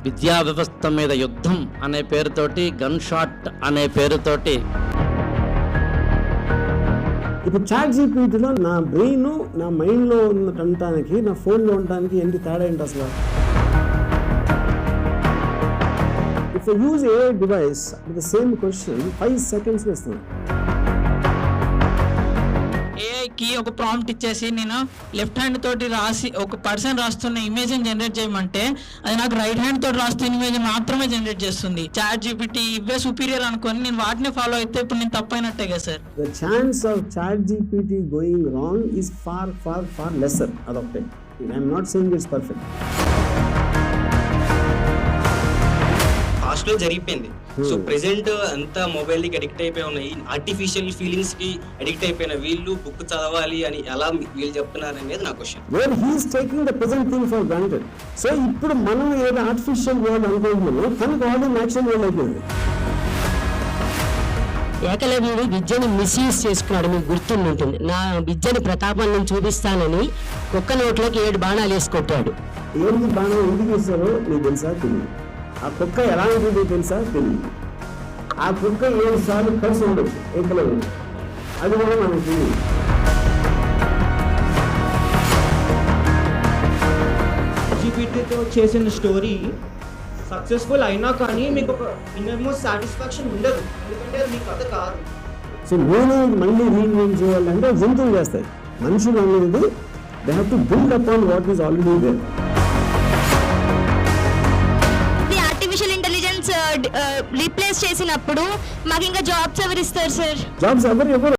విద్యా వ్యవస్థ మీద యుద్ధం అనే పేరుతోటి, గన్ షాట్ అనే పేరుతోటి. ఇప్పుడు చాట్ జీపీటీలో నా బ్రెయిన్ నా మైండ్లో ఉండటానికి నా ఫోన్లో ఉండటానికి ఏంటి తేడా ఏంటి అసలు? If I use AI device with the same question, 5 seconds ఇస్తాను. ఏఐకి ఒక ప్రాంప్ట్ ఇచ్చేసి నేను లెఫ్ట్ హ్యాండ్ తోటి రాసి ఒక పర్సన్ రాస్తున్న ఇమేజ్ జనరేట్ చేయమంటే అది నాకు రైట్ హ్యాండ్ తోటి రాస్తున్న ఇమేజ్ మాత్రమే జనరేట్ చేస్తుంది. చాట్ జీపీటీ ఇవే సుపీరియర్ అనుకొని నేను వాటిని ఫాలో అయితే ఇప్పుడు నేను తప్పైనట్టే కదా sir. The chance of chat GPT going wrong is far lesser. అదొకటే. I'm not saying it's perfect. హాస్టల్లో జరిగిపోయింది. సో ప్రెసెంట్ అంతా మొబైల్కి అడిక్ట్ అయిపోయి ఉన్నాయి. ఆర్టిఫిషియల్ ఫీలింగ్స్ కి అడిక్ట్ అయిపోయిన వీళ్ళు బుక్ చదవాలి అని ఎలా వీళ్ళు చెప్తున్నారు అనేది నా question. Where he is taking the present thing for granted. So ఇప్పుడు మనం ఏదో ఆర్టిఫిషియల్ వరల్డ్ అనుకుంటున్నామో తనకు ఆల్రెడీ న్యాచురల్ వరల్డ్ అయిపోయింది. ఏకలవ్యుడు విద్యను మిస్యూజ్ చేసుకున్నాడు, మీకు గుర్తుంటుంది. నా విద్యని ప్రతాపం నేను చూపిస్తానని కుక్క నోట్లోకి 7 బాణాలు వేసి కొట్టాడు. ఏంటి బాణం ఎందుకు వేస్తారో నీకు తెలుసా? తెలియదు. ఆ కుక్క ఎలా ఉంటుందో తెలుసా? తెలియదు. ఆ కుక్క 7 సార్లు కలిసి ఉండొచ్చు ఏకలవ్యుడు, అది కూడా మనకు తెలియదు. జీపీటీతో చేసిన స్టోరీ సక్సెస్ఫుల్ అయినా కానీ మీకు ఒక ఇన్నర్మోస్ట్ సాటిస్ఫాక్షన్ ఉండదు, ఎందుకంటే అది మీ కథ కాదు. సో నేను మళ్ళీ రీఇన్వెంట్ చేయాలంటే జంతువులు చేస్తాయి. మనుషులు అనేది they have to build upon what is already there. Artificial intelligence replace చేసినప్పుడు మాకు ఇంకా జాబ్స్ ఎవరు ఇస్తారు సార్? జాబ్స్ ఎవరు